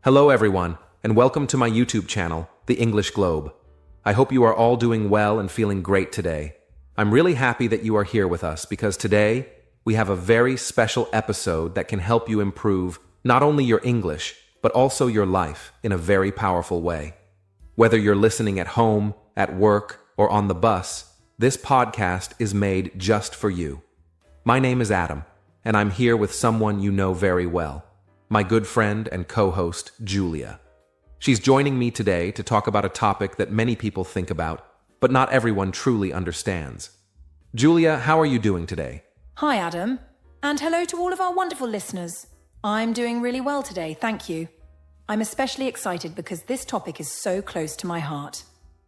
Hello everyone, and welcome to my YouTube channel, The English Globe. I hope you are all doing well and feeling great today. I'm really happy that you are here with us because today we have a very special episode that can help you improve not only your English, but also your life in a very powerful way. Whether you're listening at home, at work, or on the bus, this podcast is made just for you. My name is Adam, and I'm here with someone you know very well. My good friend and co-host, Julia. She's joining me today to talk about a topic that many people think about, but not everyone truly understands. Julia, how are you doing today? Hi, Adam, and hello to all of our wonderful listeners. I'm doing really well today, thank you. I'm especially excited because this topic is so close to my heart.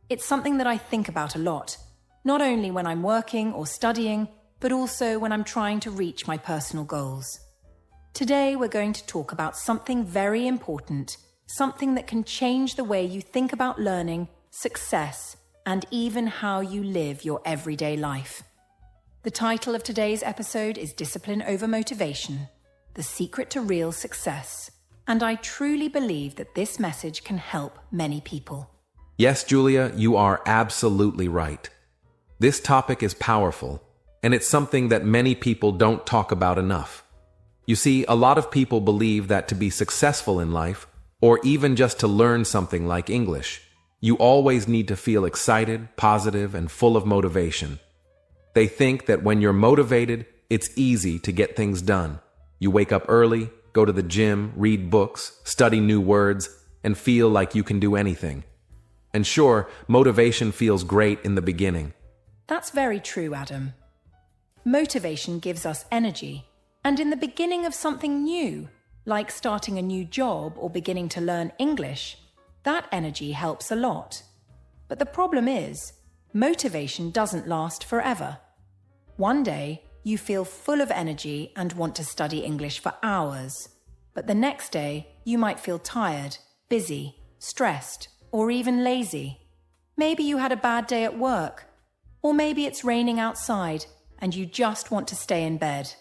It's something that I think about a lot, not only when I'm working or studying, but also when I'm trying to reach my personal goals. Today, we're going to talk about something very important, something that can change the way you think about learning, success, and even how you live your everyday life. The title of today's episode is Discipline Over Motivation, The Secret to Real Success, and I truly believe that this message can help many people. Yes, Julia, you are absolutely right. This topic is powerful, and it's something that many people don't talk about enough. You see, a lot of people believe that to be successful in life, or even just to learn something like English, you always need to feel excited, positive, and full of motivation. They think that when you're motivated, it's easy to get things done. You wake up early, go to the gym, read books, study new words, and feel like you can do anything. And sure, motivation feels great in the beginning. That's very true, Adam. Motivation gives us energy. And in the beginning of something new, like starting a new job or beginning to learn English, that energy helps a lot. But the problem is, motivation doesn't last forever. One day, you feel full of energy and want to study English for hours. But the next day, you might feel tired, busy, stressed, or even lazy. Maybe you had a bad day at work, or maybe it's raining outside and you just want to stay in bed.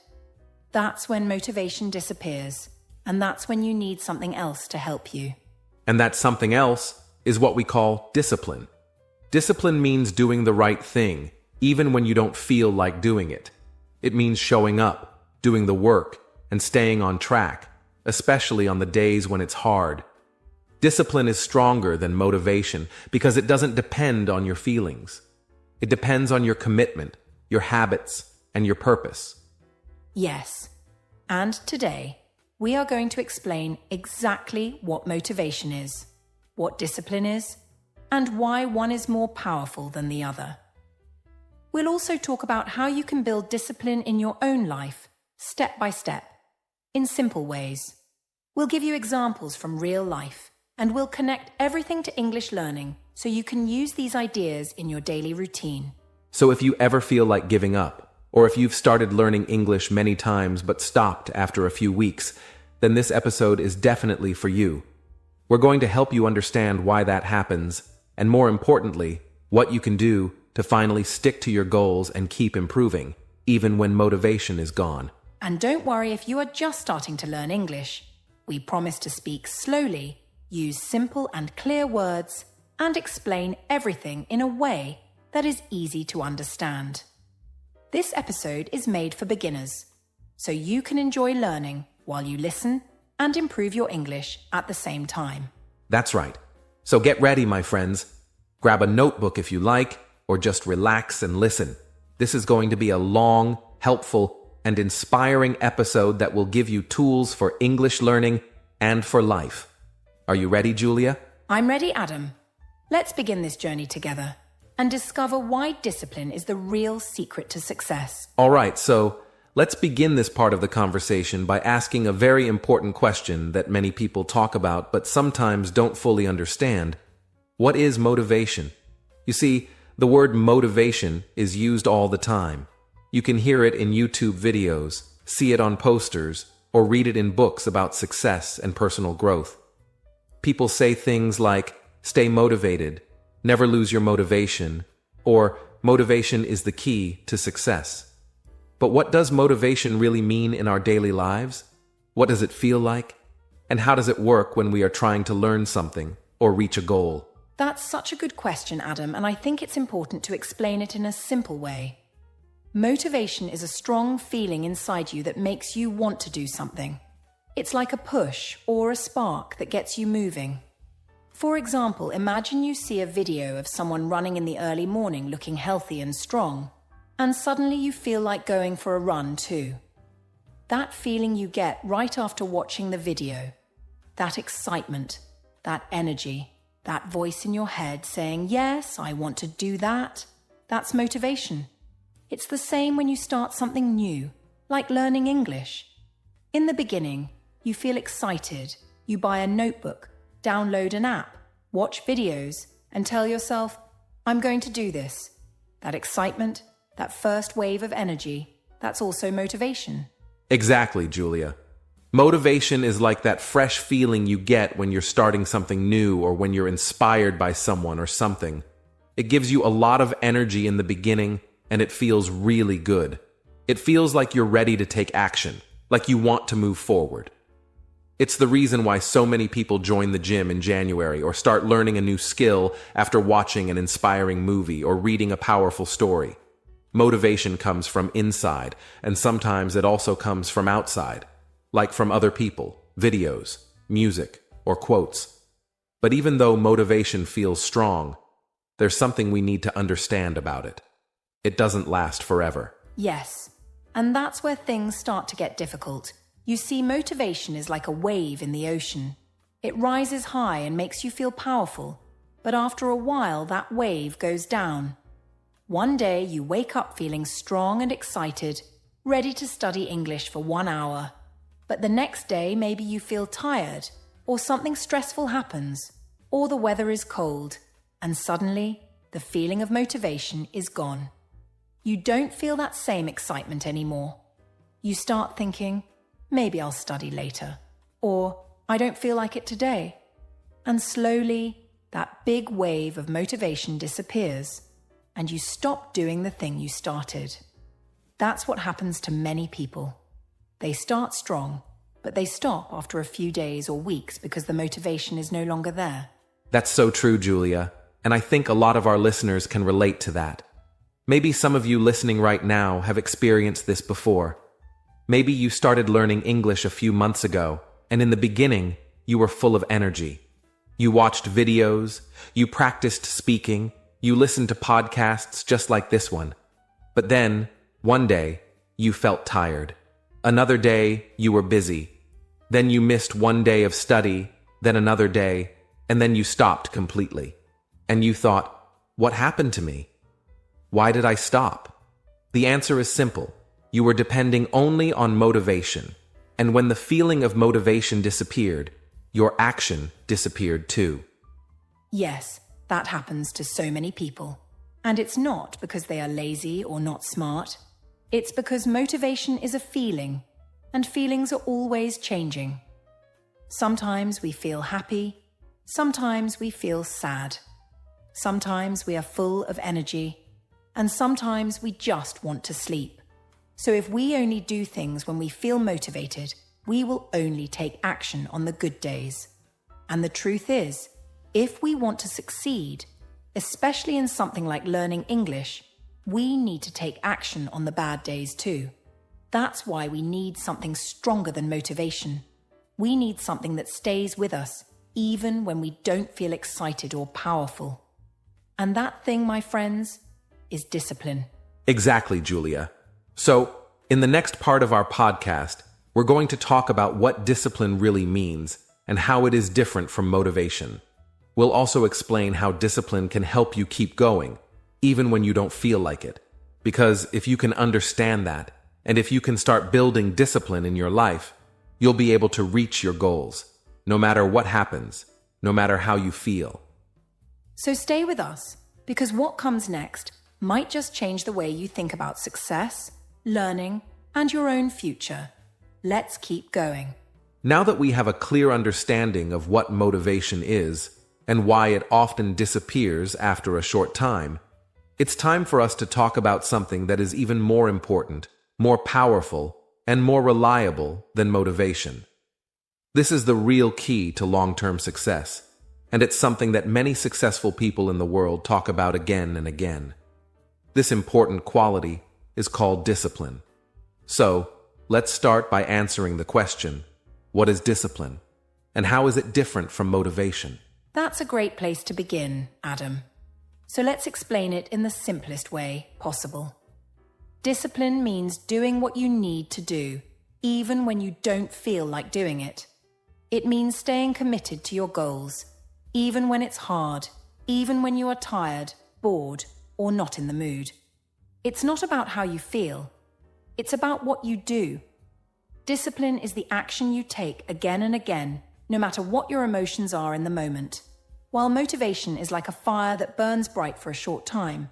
That's when motivation disappears, and that's when you need something else to help you. And that something else is what we call discipline. Discipline means doing the right thing, even when you don't feel like doing it. It means showing up, doing the work, and staying on track, especially on the days when it's hard. Discipline is stronger than motivation because it doesn't depend on your feelings. It depends on your commitment, your habits, and your purpose. Yes, and today we are going to explain exactly what motivation is, what discipline is, and why one is more powerful than the other. We'll also talk about how you can build discipline in your own life, step by step, in simple ways. We'll give you examples from real life, and we'll connect everything to English learning so you can use these ideas in your daily routine. So if you ever feel like giving up, or if you've started learning English many times but stopped after a few weeks, then this episode is definitely for you. We're going to help you understand why that happens, and more importantly, what you can do to finally stick to your goals and keep improving, even when motivation is gone. And don't worry if you are just starting to learn English. We promise to speak slowly, use simple and clear words, and explain everything in a way that is easy to understand. This episode is made for beginners, so you can enjoy learning while you listen and improve your English at the same time. That's right. So get ready, my friends. Grab a notebook if you like, or just relax and listen. This is going to be a long, helpful, and inspiring episode that will give you tools for English learning and for life. Are you ready, Julia? I'm ready, Adam. Let's begin this journey together and discover why discipline is the real secret to success. All right, so let's begin this part of the conversation by asking a very important question that many people talk about but sometimes don't fully understand. What is motivation? You see, the word motivation is used all the time. You can hear it in YouTube videos, see it on posters, or read it in books about success and personal growth. People say things like, stay motivated, never lose your motivation, or motivation is the key to success. But what does motivation really mean in our daily lives? What does it feel like? And how does it work when we are trying to learn something or reach a goal? That's such a good question, Adam, and I think it's important to explain it in a simple way. Motivation is a strong feeling inside you that makes you want to do something. It's like a push or a spark that gets you moving. For example, imagine you see a video of someone running in the early morning looking healthy and strong, and suddenly you feel like going for a run too. That feeling you get right after watching the video, that excitement, that energy, that voice in your head saying, yes, I want to do that, that's motivation. It's the same when you start something new, like learning English. In the beginning, you feel excited, you buy a notebook, download an app, watch videos, and tell yourself, I'm going to do this. That excitement, that first wave of energy, that's also motivation. Exactly, Julia. Motivation is like that fresh feeling you get when you're starting something new or when you're inspired by someone or something. It gives you a lot of energy in the beginning, and it feels really good. It feels like you're ready to take action, like you want to move forward. It's the reason why so many people join the gym in January or start learning a new skill after watching an inspiring movie or reading a powerful story. Motivation comes from inside, and sometimes it also comes from outside, like from other people, videos, music, or quotes. But even though motivation feels strong, there's something we need to understand about it. It doesn't last forever. Yes, and that's where things start to get difficult. You see, motivation is like a wave in the ocean. It rises high and makes you feel powerful, but after a while that wave goes down. One day you wake up feeling strong and excited, ready to study English for 1 hour. But the next day maybe you feel tired, or something stressful happens, or the weather is cold, and suddenly the feeling of motivation is gone. You don't feel that same excitement anymore. You start thinking, maybe I'll study later, or I don't feel like it today. And slowly, that big wave of motivation disappears, and you stop doing the thing you started. That's what happens to many people. They start strong, but they stop after a few days or weeks because the motivation is no longer there. That's so true, Julia, and I think a lot of our listeners can relate to that. Maybe some of you listening right now have experienced this before. Maybe you started learning English a few months ago, and in the beginning, you were full of energy. You watched videos, you practiced speaking, you listened to podcasts just like this one. But then, one day, you felt tired. Another day, you were busy. Then you missed one day of study, then another day, and then you stopped completely. And you thought, what happened to me? Why did I stop? The answer is simple. You were depending only on motivation. And when the feeling of motivation disappeared, your action disappeared too. Yes, that happens to so many people. And it's not because they are lazy or not smart. It's because motivation is a feeling, and feelings are always changing. Sometimes we feel happy, sometimes we feel sad. Sometimes we are full of energy, and sometimes we just want to sleep. So if we only do things when we feel motivated, we will only take action on the good days. And the truth is, if we want to succeed, especially in something like learning English, we need to take action on the bad days too. That's why we need something stronger than motivation. We need something that stays with us, even when we don't feel excited or powerful. And that thing, my friends, is discipline. Exactly, Julia. So, in the next part of our podcast, we're going to talk about what discipline really means and how it is different from motivation. We'll also explain how discipline can help you keep going, even when you don't feel like it. Because if you can understand that, and if you can start building discipline in your life, you'll be able to reach your goals, no matter what happens, no matter how you feel. So stay with us, because what comes next might just change the way you think about success, learning, and your own future. Let's keep going. Now that we have a clear understanding of what motivation is, and why it often disappears after a short time, it's time for us to talk about something that is even more important, more powerful, and more reliable than motivation. This is the real key to long-term success, and it's something that many successful people in the world talk about again and again. This important quality is called discipline. So, let's start by answering the question, what is discipline? And how is it different from motivation? That's a great place to begin, Adam. So let's explain it in the simplest way possible. Discipline means doing what you need to do, even when you don't feel like doing it. It means staying committed to your goals, even when it's hard, even when you are tired, bored, or not in the mood. It's not about how you feel. It's about what you do. Discipline is the action you take again and again, no matter what your emotions are in the moment. While motivation is like a fire that burns bright for a short time,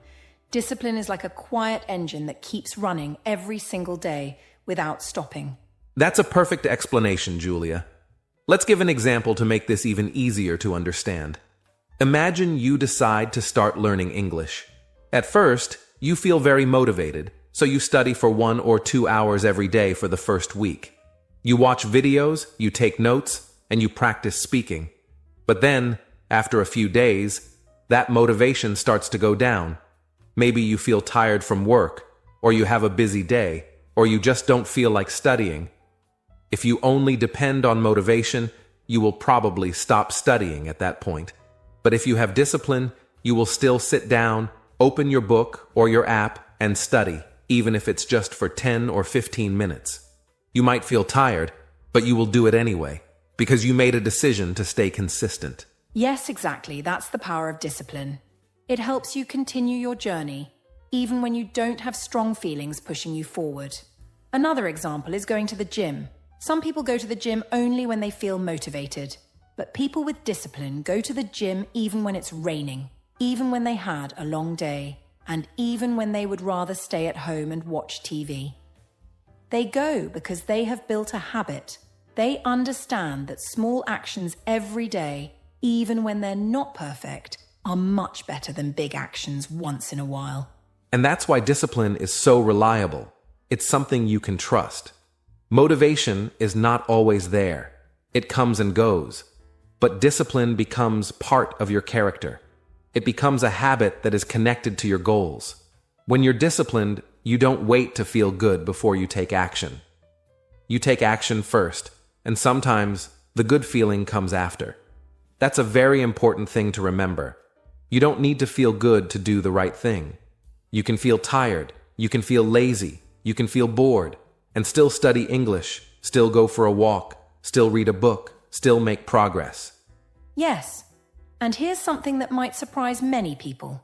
discipline is like a quiet engine that keeps running every single day without stopping. That's a perfect explanation, Julia. Let's give an example to make this even easier to understand. Imagine you decide to start learning English. At first, you feel very motivated, so you study for 1 or 2 hours every day for the first week. You watch videos, you take notes, and you practice speaking. But then, after a few days, that motivation starts to go down. Maybe you feel tired from work, or you have a busy day, or you just don't feel like studying. If you only depend on motivation, you will probably stop studying at that point. But if you have discipline, you will still sit down, open your book or your app, and study, even if it's just for 10 or 15 minutes. You might feel tired, but you will do it anyway, because you made a decision to stay consistent. Yes, exactly. That's the power of discipline. It helps you continue your journey, even when you don't have strong feelings pushing you forward. Another example is going to the gym. Some people go to the gym only when they feel motivated, but people with discipline go to the gym even when it's raining, even when they had a long day, and even when they would rather stay at home and watch TV. They go because they have built a habit. They understand that small actions every day, even when they're not perfect, are much better than big actions once in a while. And that's why discipline is so reliable. It's something you can trust. Motivation is not always there. It comes and goes. But discipline becomes part of your character. It becomes a habit that is connected to your goals. When you're disciplined, you don't wait to feel good before you take action. You take action first, and sometimes the good feeling comes after. That's a very important thing to remember. You don't need to feel good to do the right thing. You can feel tired, you can feel lazy, you can feel bored, and still study English, still go for a walk, still read a book, still make progress. Yes, and here's something that might surprise many people.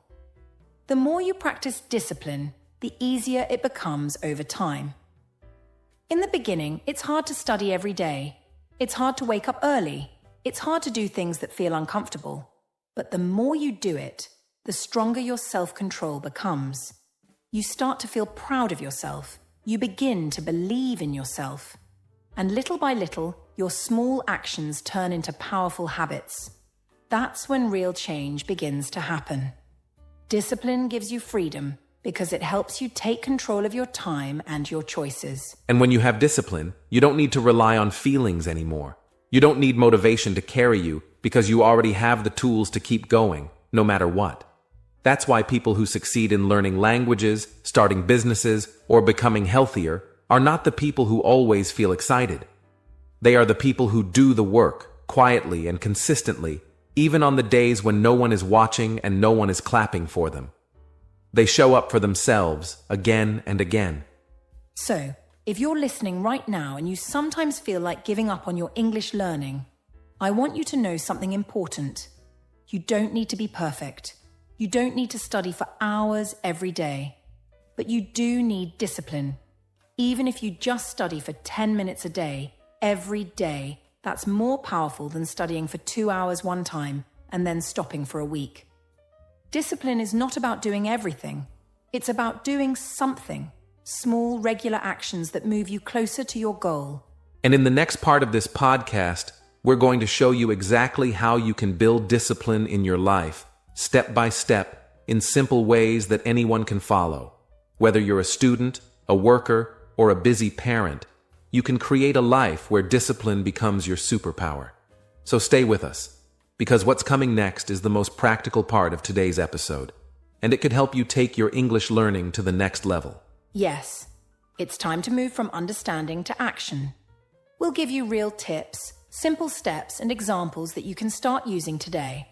The more you practice discipline, the easier it becomes over time. In the beginning, it's hard to study every day. It's hard to wake up early. It's hard to do things that feel uncomfortable. But the more you do it, the stronger your self-control becomes. You start to feel proud of yourself. You begin to believe in yourself. And little by little, your small actions turn into powerful habits. That's when real change begins to happen. Discipline gives you freedom because it helps you take control of your time and your choices. And when you have discipline, you don't need to rely on feelings anymore. You don't need motivation to carry you because you already have the tools to keep going, no matter what. That's why people who succeed in learning languages, starting businesses, or becoming healthier are not the people who always feel excited. They are the people who do the work, quietly and consistently, even on the days when no one is watching and no one is clapping for them. They show up for themselves again and again. So, if you're listening right now and you sometimes feel like giving up on your English learning, I want you to know something important. You don't need to be perfect. You don't need to study for hours every day. But you do need discipline. Even if you just study for 10 minutes a day, every day, that's more powerful than studying for 2 hours one time and then stopping for a week. Discipline is not about doing everything. It's about doing something. Small, regular actions that move you closer to your goal. And in the next part of this podcast, we're going to show you exactly how you can build discipline in your life, step by step, in simple ways that anyone can follow. Whether you're a student, a worker, or a busy parent, you can create a life where discipline becomes your superpower. So stay with us, because what's coming next is the most practical part of today's episode, and it could help you take your English learning to the next level. Yes, it's time to move from understanding to action. We'll give you real tips, simple steps, and examples that you can start using today.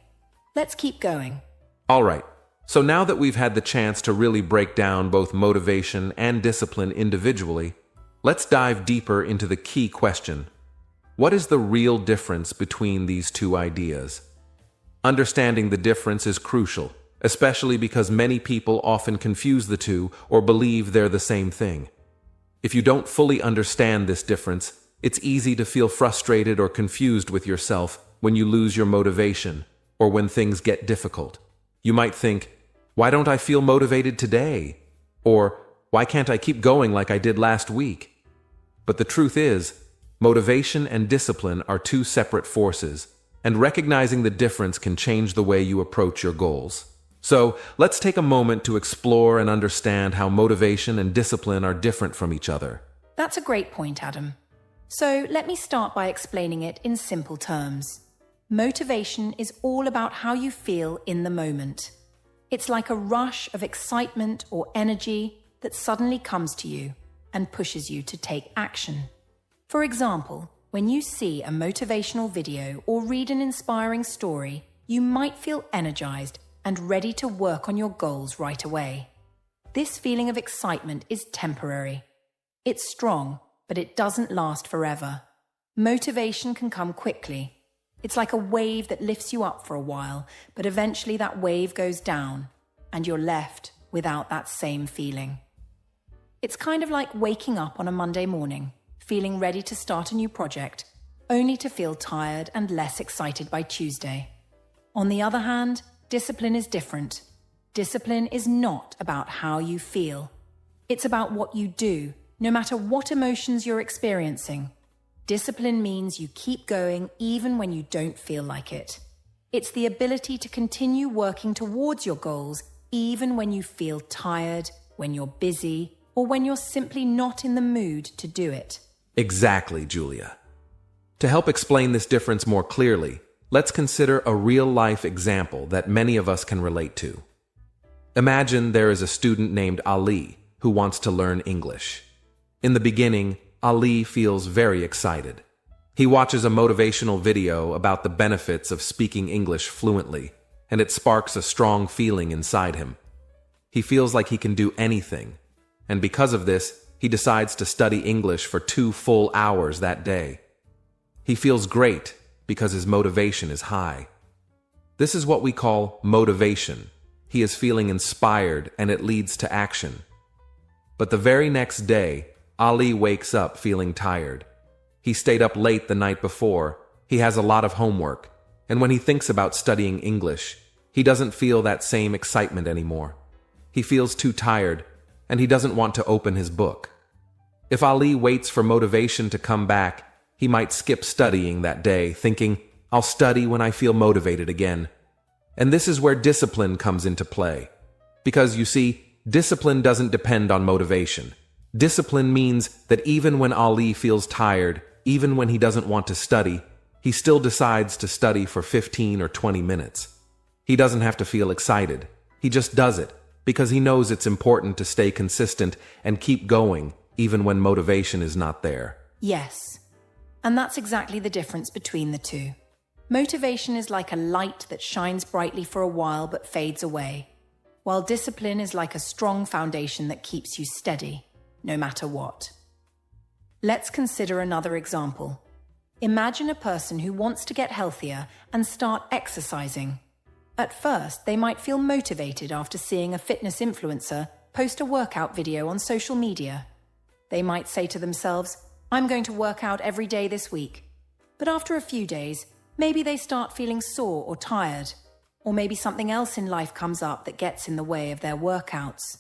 Let's keep going. All right, so now that we've had the chance to really break down both motivation and discipline individually, let's dive deeper into the key question. What is the real difference between these two ideas? Understanding the difference is crucial, especially because many people often confuse the two or believe they're the same thing. If you don't fully understand this difference, it's easy to feel frustrated or confused with yourself when you lose your motivation or when things get difficult. You might think, why don't I feel motivated today? Or, why can't I keep going like I did last week? But the truth is, motivation and discipline are two separate forces, and recognizing the difference can change the way you approach your goals. So, let's take a moment to explore and understand how motivation and discipline are different from each other. That's a great point, Adam. So let me start by explaining it in simple terms. Motivation is all about how you feel in the moment. It's like a rush of excitement or energy that suddenly comes to you and pushes you to take action. For example, when you see a motivational video or read an inspiring story, you might feel energized and ready to work on your goals right away. This feeling of excitement is temporary. It's strong, but it doesn't last forever. Motivation can come quickly. It's like a wave that lifts you up for a while, but eventually that wave goes down, and you're left without that same feeling. It's kind of like waking up on a Monday morning, feeling ready to start a new project, only to feel tired and less excited by Tuesday. On the other hand, discipline is different. Discipline is not about how you feel. It's about what you do, no matter what emotions you're experiencing. Discipline means you keep going even when you don't feel like it. It's the ability to continue working towards your goals even when you feel tired, when you're busy, or when you're simply not in the mood to do it. Exactly, Julia. To help explain this difference more clearly, let's consider a real-life example that many of us can relate to. Imagine there is a student named Ali who wants to learn English. In the beginning, Ali feels very excited. He watches a motivational video about the benefits of speaking English fluently, and it sparks a strong feeling inside him. He feels like he can do anything, and because of this, he decides to study English for 2 full hours that day. He feels great because his motivation is high. This is what we call motivation. He is feeling inspired and it leads to action. But the very next day, Ali wakes up feeling tired. He stayed up late the night before, he has a lot of homework, and when he thinks about studying English, he doesn't feel that same excitement anymore. He feels too tired, and he doesn't want to open his book. If Ali waits for motivation to come back, he might skip studying that day, thinking, I'll study when I feel motivated again. And this is where discipline comes into play. Because, you see, discipline doesn't depend on motivation. Discipline means that even when Ali feels tired, even when he doesn't want to study, he still decides to study for 15 or 20 minutes. He doesn't have to feel excited. He just does it because he knows it's important to stay consistent and keep going even when motivation is not there. Yes, and that's exactly the difference between the two. Motivation is like a light that shines brightly for a while but fades away, while discipline is like a strong foundation that keeps you steady, no matter what. Let's consider another example. Imagine a person who wants to get healthier and start exercising. At first, they might feel motivated after seeing a fitness influencer post a workout video on social media. They might say to themselves, I'm going to work out every day this week. But after a few days, maybe they start feeling sore or tired, or maybe something else in life comes up that gets in the way of their workouts.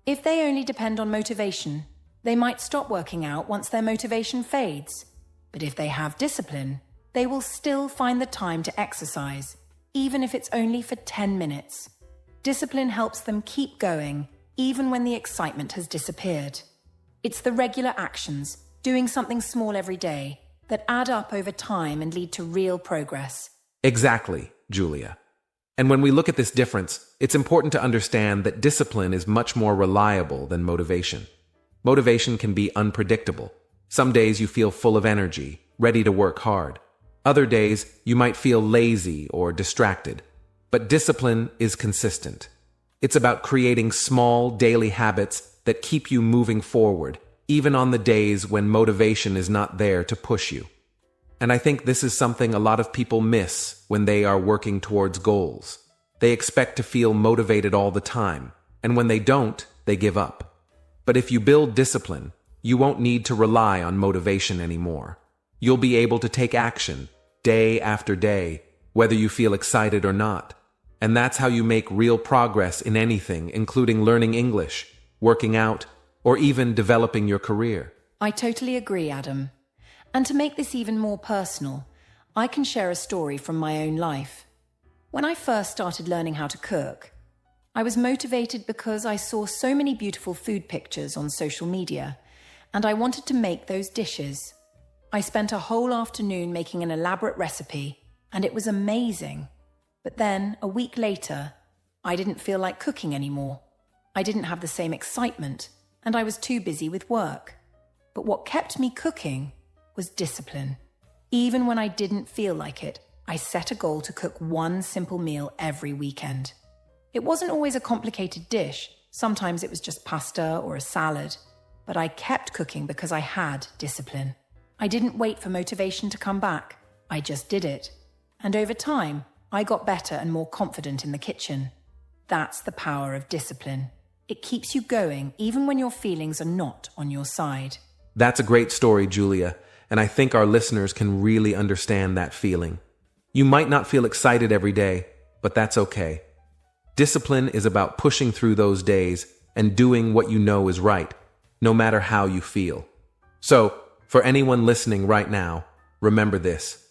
If they only depend on motivation, they might stop working out once their motivation fades. But if they have discipline, they will still find the time to exercise, even if it's only for 10 minutes. Discipline helps them keep going, even when the excitement has disappeared. It's the regular actions, doing something small every day, that add up over time and lead to real progress. Exactly, Julia. And when we look at this difference, it's important to understand that discipline is much more reliable than motivation. Motivation can be unpredictable. Some days you feel full of energy, ready to work hard. Other days you might feel lazy or distracted. But discipline is consistent. It's about creating small daily habits that keep you moving forward, even on the days when motivation is not there to push you. And I think this is something a lot of people miss when they are working towards goals. They expect to feel motivated all the time, and when they don't, they give up. But if you build discipline, you won't need to rely on motivation anymore. You'll be able to take action, day after day, whether you feel excited or not. And that's how you make real progress in anything, including learning English, working out, or even developing your career. I totally agree, Adam. And to make this even more personal, I can share a story from my own life. When I first started learning how to cook, I was motivated because I saw so many beautiful food pictures on social media, and I wanted to make those dishes. I spent a whole afternoon making an elaborate recipe, and it was amazing. But then, a week later, I didn't feel like cooking anymore. I didn't have the same excitement, and I was too busy with work. But what kept me cooking was discipline. Even when I didn't feel like it, I set a goal to cook one simple meal every weekend. It wasn't always a complicated dish. Sometimes it was just pasta or a salad. But I kept cooking because I had discipline. I didn't wait for motivation to come back. I just did it. And over time, I got better and more confident in the kitchen. That's the power of discipline. It keeps you going even when your feelings are not on your side. That's a great story, Julia, and I think our listeners can really understand that feeling. You might not feel excited every day, but that's okay. Discipline is about pushing through those days and doing what you know is right, no matter how you feel. So, for anyone listening right now, remember this.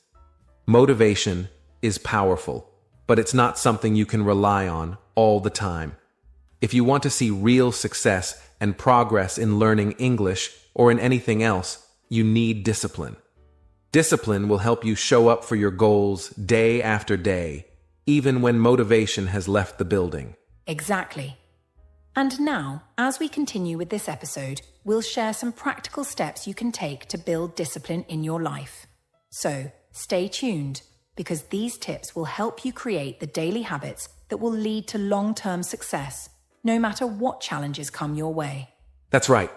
Motivation is powerful, but it's not something you can rely on all the time. If you want to see real success and progress in learning English or in anything else, you need discipline. Discipline will help you show up for your goals day after day, even when motivation has left the building. Exactly. And now, as we continue with this episode, we'll share some practical steps you can take to build discipline in your life. So, stay tuned, because these tips will help you create the daily habits that will lead to long-term success, no matter what challenges come your way. That's right.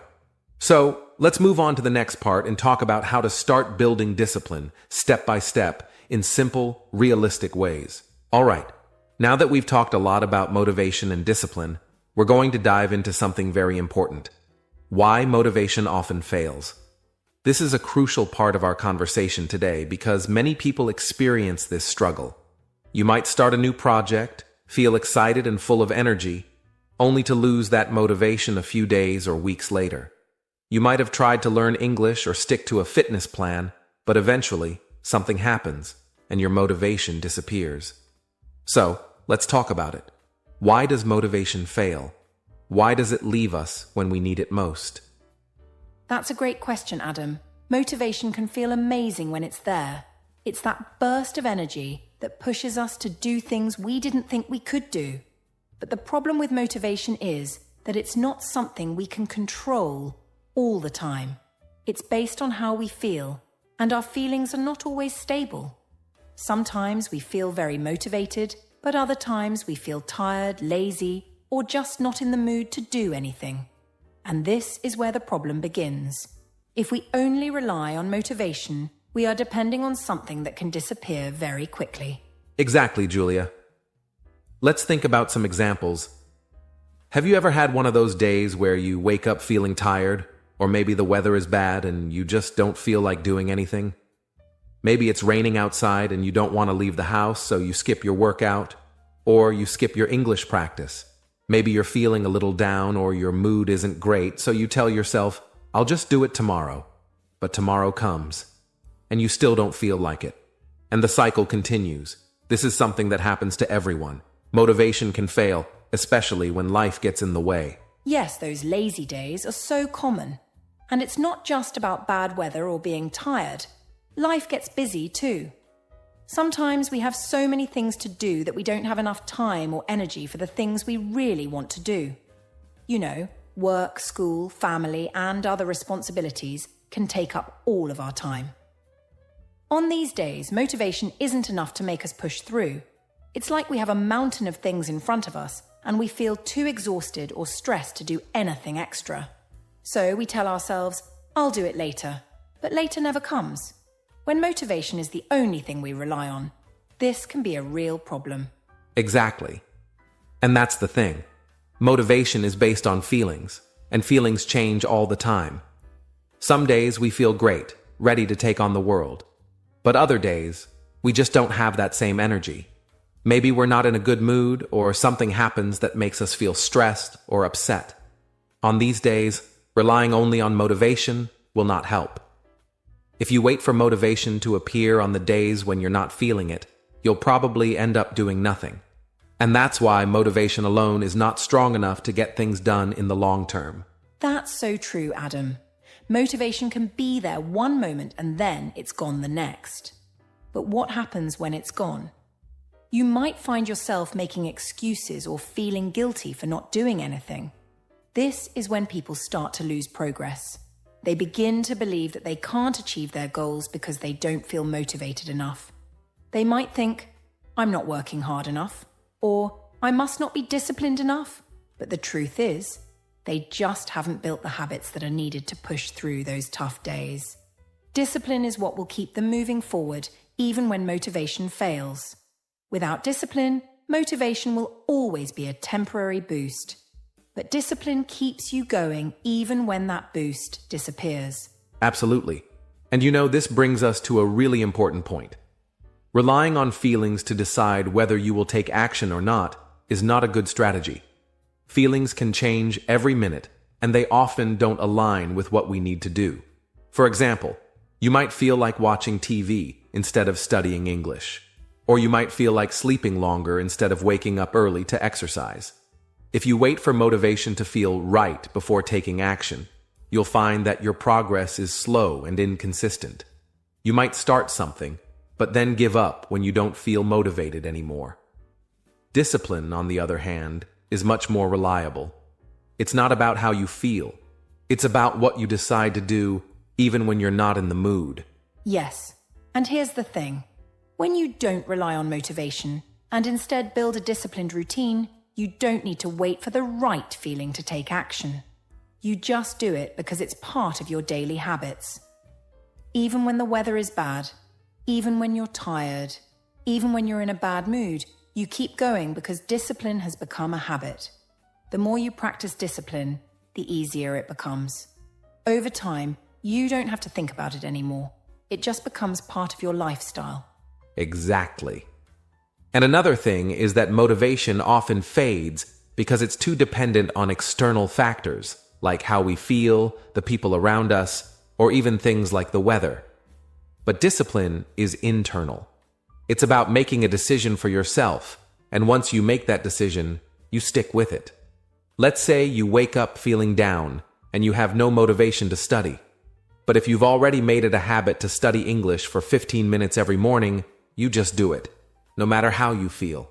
So, let's move on to the next part and talk about how to start building discipline, step by step, in simple, realistic ways. All right, now that we've talked a lot about motivation and discipline, we're going to dive into something very important. Why motivation often fails. This is a crucial part of our conversation today because many people experience this struggle. You might start a new project, feel excited and full of energy, only to lose that motivation a few days or weeks later. You might have tried to learn English or stick to a fitness plan, but eventually something happens and your motivation disappears. So, let's talk about it. Why does motivation fail? Why does it leave us when we need it most? That's a great question, Adam. Motivation can feel amazing when it's there. It's that burst of energy that pushes us to do things we didn't think we could do. But the problem with motivation is that it's not something we can control all the time. It's based on how we feel, and our feelings are not always stable. Sometimes we feel very motivated, but other times we feel tired, lazy, or just not in the mood to do anything. And this is where the problem begins. If we only rely on motivation, we are depending on something that can disappear very quickly. Exactly, Julia. Let's think about some examples. Have you ever had one of those days where you wake up feeling tired, or maybe the weather is bad and you just don't feel like doing anything? Maybe it's raining outside and you don't want to leave the house, so you skip your workout, or you skip your English practice. Maybe you're feeling a little down or your mood isn't great, so you tell yourself, I'll just do it tomorrow. But tomorrow comes, and you still don't feel like it. And the cycle continues. This is something that happens to everyone. Motivation can fail, especially when life gets in the way. Yes, those lazy days are so common. And it's not just about bad weather or being tired. Life gets busy too. Sometimes we have so many things to do that we don't have enough time or energy for the things we really want to do. You know, work, school, family, and other responsibilities can take up all of our time. On these days, motivation isn't enough to make us push through. It's like we have a mountain of things in front of us and we feel too exhausted or stressed to do anything extra. So we tell ourselves, I'll do it later. But later never comes. When motivation is the only thing we rely on, this can be a real problem. Exactly. And that's the thing. Motivation is based on feelings, and feelings change all the time. Some days we feel great, ready to take on the world. But other days, we just don't have that same energy. Maybe we're not in a good mood, or something happens that makes us feel stressed or upset. On these days, relying only on motivation will not help. If you wait for motivation to appear on the days when you're not feeling it, you'll probably end up doing nothing. And that's why motivation alone is not strong enough to get things done in the long term. That's so true, Adam. Motivation can be there one moment and then it's gone the next. But what happens when it's gone? You might find yourself making excuses or feeling guilty for not doing anything. This is when people start to lose progress. They begin to believe that they can't achieve their goals because they don't feel motivated enough. They might think, I'm not working hard enough, or I must not be disciplined enough. But the truth is, they just haven't built the habits that are needed to push through those tough days. Discipline is what will keep them moving forward, even when motivation fails. Without discipline, motivation will always be a temporary boost. But discipline keeps you going even when that boost disappears. Absolutely. And this brings us to a really important point. Relying on feelings to decide whether you will take action or not is not a good strategy. Feelings can change every minute, and they often don't align with what we need to do. For example, you might feel like watching TV instead of studying English. Or you might feel like sleeping longer instead of waking up early to exercise. If you wait for motivation to feel right before taking action, you'll find that your progress is slow and inconsistent. You might start something, but then give up when you don't feel motivated anymore. Discipline, on the other hand, is much more reliable. It's not about how you feel. It's about what you decide to do even when you're not in the mood. Yes, and here's the thing. When you don't rely on motivation and instead build a disciplined routine, you don't need to wait for the right feeling to take action. You just do it because it's part of your daily habits. Even when the weather is bad, even when you're tired, even when you're in a bad mood, you keep going because discipline has become a habit. The more you practice discipline, the easier it becomes. Over time, you don't have to think about it anymore. It just becomes part of your lifestyle. Exactly. And another thing is that motivation often fades because it's too dependent on external factors, like how we feel, the people around us, or even things like the weather. But discipline is internal. It's about making a decision for yourself, and once you make that decision, you stick with it. Let's say you wake up feeling down, and you have no motivation to study. But if you've already made it a habit to study English for 15 minutes every morning, you just do it, no matter how you feel.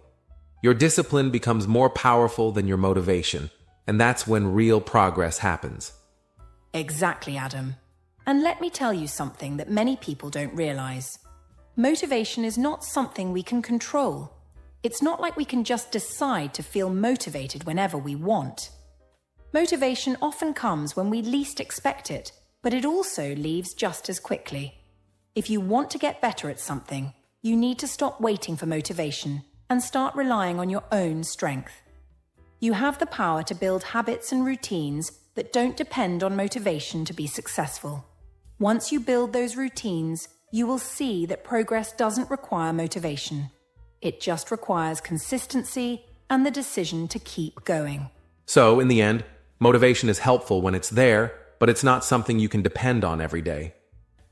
Your discipline becomes more powerful than your motivation, and that's when real progress happens. Exactly, Adam. And let me tell you something that many people don't realize. Motivation is not something we can control. It's not like we can just decide to feel motivated whenever we want. Motivation often comes when we least expect it, but it also leaves just as quickly. If you want to get better at something, you need to stop waiting for motivation and start relying on your own strength. You have the power to build habits and routines that don't depend on motivation to be successful. Once you build those routines, you will see that progress doesn't require motivation. It just requires consistency and the decision to keep going. So, in the end, motivation is helpful when it's there, but it's not something you can depend on every day.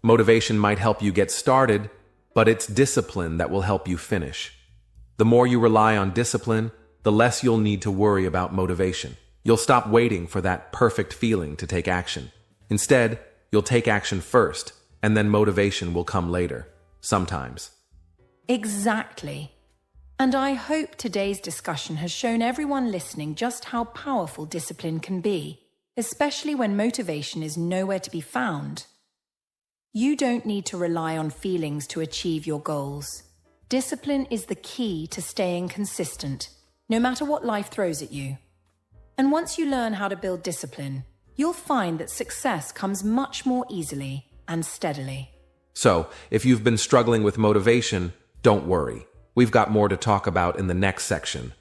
Motivation might help you get started, but it's discipline that will help you finish. The more you rely on discipline, the less you'll need to worry about motivation. You'll stop waiting for that perfect feeling to take action. Instead, you'll take action first, and then motivation will come later. Sometimes. Exactly. And I hope today's discussion has shown everyone listening just how powerful discipline can be, especially when motivation is nowhere to be found. You don't need to rely on feelings to achieve your goals. Discipline is the key to staying consistent, no matter what life throws at you. And once you learn how to build discipline, you'll find that success comes much more easily and steadily. So, if you've been struggling with motivation, don't worry. We've got more to talk about in the next section.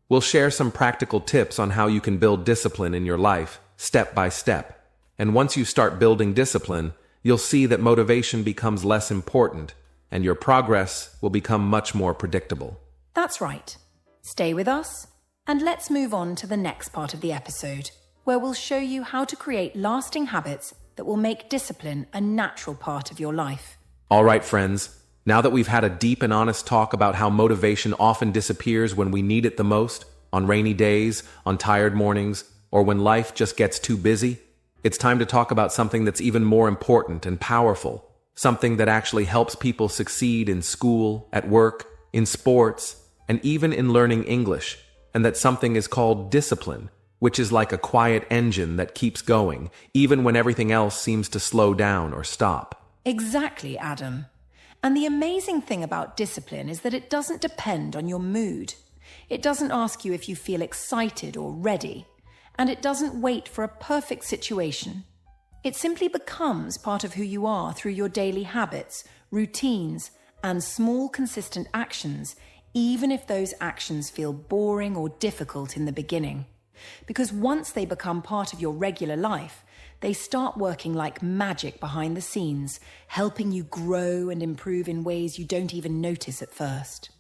We'll share some practical tips on how you can build discipline in your life, step by step. And once you start building discipline, you'll see that motivation becomes less important, and your progress will become much more predictable. That's right. Stay with us, and let's move on to the next part of the episode, where we'll show you how to create lasting habits that will make discipline a natural part of your life. All right, friends. Now that we've had a deep and honest talk about how motivation often disappears when we need it the most, on rainy days, on tired mornings, or when life just gets too busy, it's time to talk about something that's even more important and powerful, something that actually helps people succeed in school, at work, in sports, and even in learning English, and that something is called discipline, which is like a quiet engine that keeps going, even when everything else seems to slow down or stop. Exactly, Adam. And the amazing thing about discipline is that it doesn't depend on your mood. It doesn't ask you if you feel excited or ready, and it doesn't wait for a perfect situation. It simply becomes part of who you are through your daily habits, routines, and small consistent actions, even if those actions feel boring or difficult in the beginning. Because once they become part of your regular life, they start working like magic behind the scenes, helping you grow and improve in ways you don't even notice at first.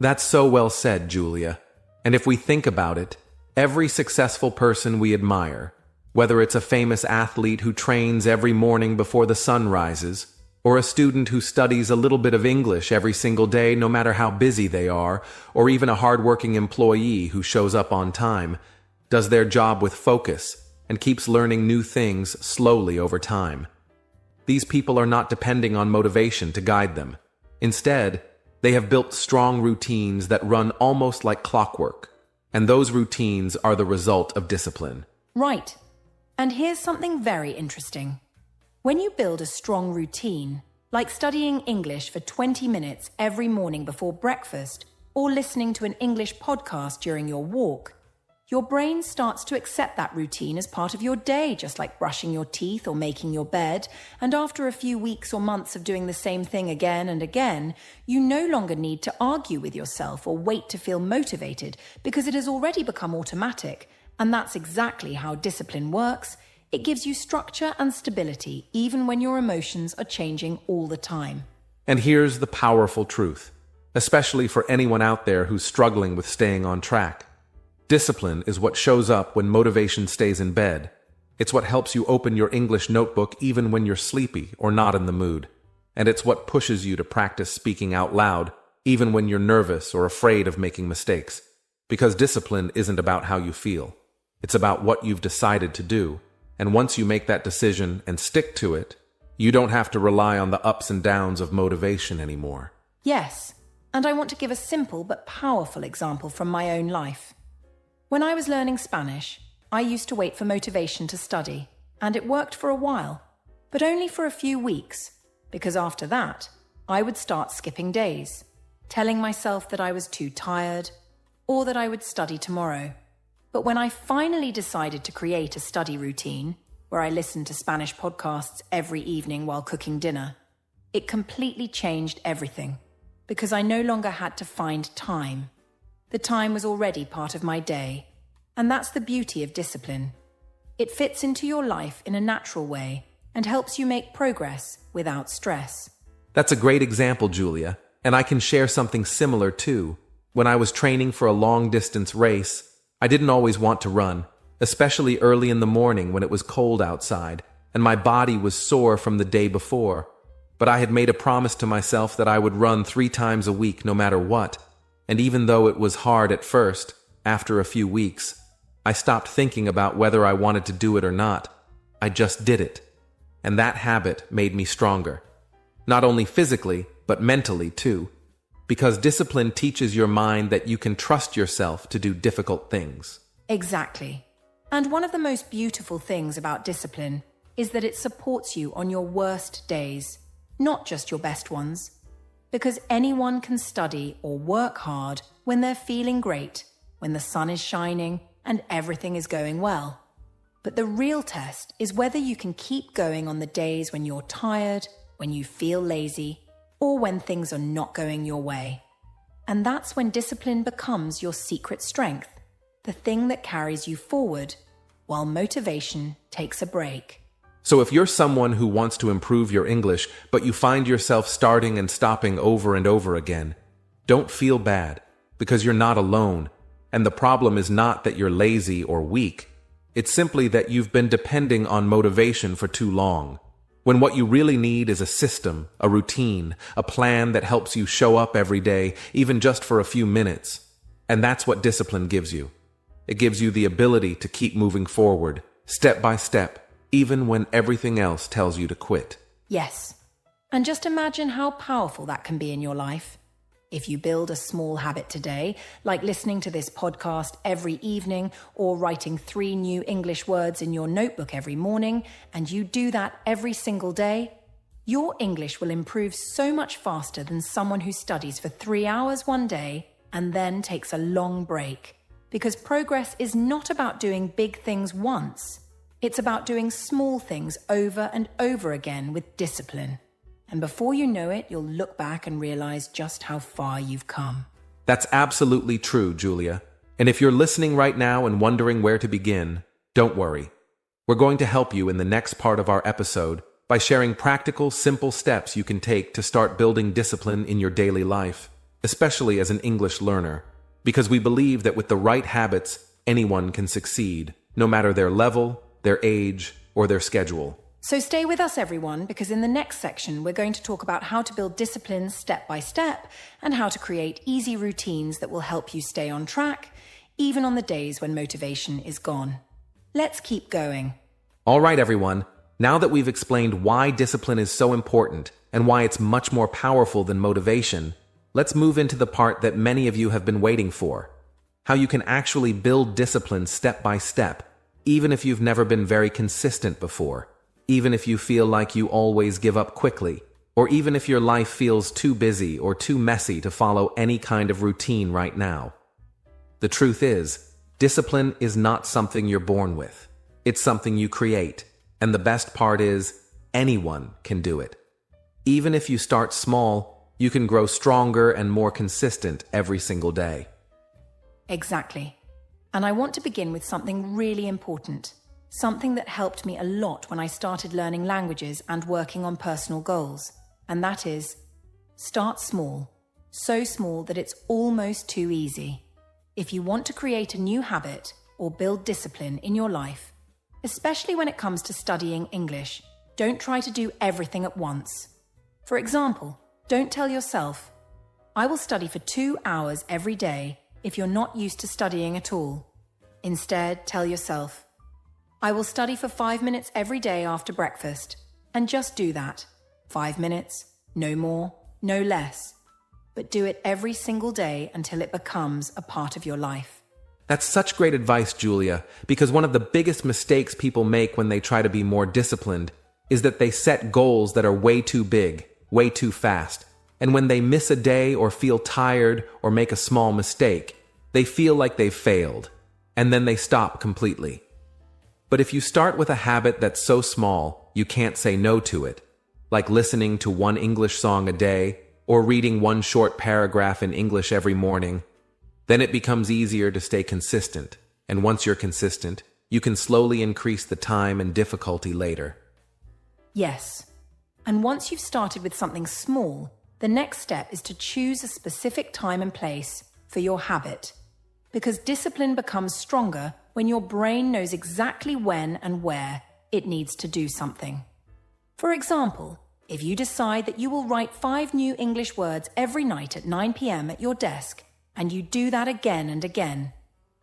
That's so well said, Julia. And if we think about it, every successful person we admire, whether it's a famous athlete who trains every morning before the sun rises, or a student who studies a little bit of English every single day no matter how busy they are, or even a hardworking employee who shows up on time, does their job with focus, and keeps learning new things slowly over time. These people are not depending on motivation to guide them. Instead, they have built strong routines that run almost like clockwork, and those routines are the result of discipline. Right. And here's something very interesting. When you build a strong routine, like studying English for 20 minutes every morning before breakfast, or listening to an English podcast during your walk, your brain starts to accept that routine as part of your day, just like brushing your teeth or making your bed. And after a few weeks or months of doing the same thing again and again, you no longer need to argue with yourself or wait to feel motivated because it has already become automatic. And that's exactly how discipline works. It gives you structure and stability, even when your emotions are changing all the time. And here's the powerful truth, especially for anyone out there who's struggling with staying on track. Discipline is what shows up when motivation stays in bed. It's what helps you open your English notebook even when you're sleepy or not in the mood. And it's what pushes you to practice speaking out loud, even when you're nervous or afraid of making mistakes. Because discipline isn't about how you feel. It's about what you've decided to do. And once you make that decision and stick to it, you don't have to rely on the ups and downs of motivation anymore. Yes, and I want to give a simple but powerful example from my own life. When I was learning Spanish, I used to wait for motivation to study, and it worked for a while, but only for a few weeks, because after that, I would start skipping days, telling myself that I was too tired, or that I would study tomorrow. But when I finally decided to create a study routine, where I listened to Spanish podcasts every evening while cooking dinner, it completely changed everything, because I no longer had to find time. The time was already part of my day, and that's the beauty of discipline. It fits into your life in a natural way and helps you make progress without stress. That's a great example, Julia, and I can share something similar too. When I was training for a long-distance race, I didn't always want to run, especially early in the morning when it was cold outside, and my body was sore from the day before. But I had made a promise to myself that I would run 3 times a week no matter what. And even though it was hard at first, after a few weeks, I stopped thinking about whether I wanted to do it or not. I just did it. and that habit made me stronger. Not only physically, but mentally too. Because discipline teaches your mind that you can trust yourself to do difficult things. Exactly. And one of the most beautiful things about discipline is that it supports you on your worst days, not just your best ones. Because anyone can study or work hard when they're feeling great, when the sun is shining and everything is going well. But the real test is whether you can keep going on the days when you're tired, when you feel lazy, or when things are not going your way. And that's when discipline becomes your secret strength, the thing that carries you forward, while motivation takes a break. So if you're someone who wants to improve your English, but you find yourself starting and stopping over and over again, don't feel bad, because you're not alone. And the problem is not that you're lazy or weak. It's simply that you've been depending on motivation for too long. When what you really need is a system, a routine, a plan that helps you show up every day, even just for a few minutes. And that's what discipline gives you. It gives you the ability to keep moving forward, step by step, even when everything else tells you to quit. Yes. And just imagine how powerful that can be in your life. If you build a small habit today, like listening to this podcast every evening or writing 3 new English words in your notebook every morning, and you do that every single day, your English will improve so much faster than someone who studies for 3 hours one day and then takes a long break. Because progress is not about doing big things once. It's about doing small things over and over again with discipline. And before you know it, you'll look back and realize just how far you've come. That's absolutely true, Julia. And if you're listening right now and wondering where to begin, don't worry. We're going to help you in the next part of our episode by sharing practical, simple steps you can take to start building discipline in your daily life, especially as an English learner. Because we believe that with the right habits, anyone can succeed, no matter their level, their age, or their schedule. So stay with us, everyone, because in the next section, we're going to talk about how to build discipline step by step and how to create easy routines that will help you stay on track, even on the days when motivation is gone. Let's keep going. All right, everyone. Now that we've explained why discipline is so important and why it's much more powerful than motivation, let's move into the part that many of you have been waiting for. How you can actually build discipline step by step, even if you've never been very consistent before. Even if you feel like you always give up quickly, or even if your life feels too busy or too messy to follow any kind of routine right now. The truth is, discipline is not something you're born with. It's something you create, and the best part is, anyone can do it. Even if you start small, you can grow stronger and more consistent every single day. Exactly. And I want to begin with something really important. Something that helped me a lot when I started learning languages and working on personal goals. And that is, start small. So small that it's almost too easy. If you want to create a new habit or build discipline in your life, especially when it comes to studying English, don't try to do everything at once. For example, don't tell yourself, I will study for 2 hours every day if you're not used to studying at all. Instead, tell yourself, I will study for 5 minutes every day after breakfast, and just do that. 5 minutes, no more, no less. But do it every single day until it becomes a part of your life. That's such great advice, Julia, because one of the biggest mistakes people make when they try to be more disciplined is that they set goals that are way too big, way too fast. And when they miss a day or feel tired or make a small mistake, they feel like they've failed, and then they stop completely. But if you start with a habit that's so small, you can't say no to it, like listening to 1 English song a day or reading 1 short paragraph in English every morning, then it becomes easier to stay consistent. And once you're consistent, you can slowly increase the time and difficulty later. Yes. And once you've started with something small, the next step is to choose a specific time and place for your habit. Because discipline becomes stronger when your brain knows exactly when and where it needs to do something. For example, if you decide that you will write 5 new English words every night at 9 p.m. at your desk, and you do that again and again,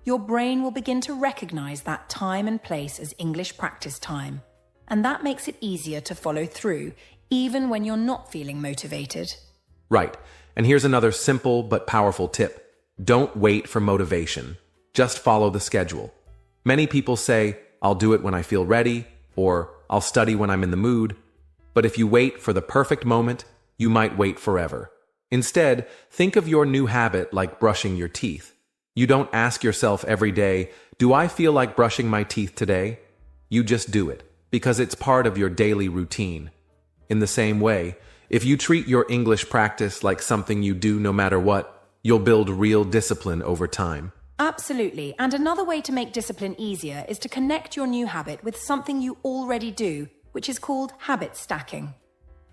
your brain will begin to recognize that time and place as English practice time. and that makes it easier to follow through, even when you're not feeling motivated. Right. And here's another simple but powerful tip. Don't wait for motivation. Just follow the schedule. Many people say, I'll do it when I feel ready, or I'll study when I'm in the mood. But if you wait for the perfect moment, you might wait forever. Instead, think of your new habit like brushing your teeth. You don't ask yourself every day, do I feel like brushing my teeth today? You just do it, because it's part of your daily routine. In the same way, if you treat your English practice like something you do no matter what, you'll build real discipline over time. Absolutely. And another way to make discipline easier is to connect your new habit with something you already do, which is called habit stacking.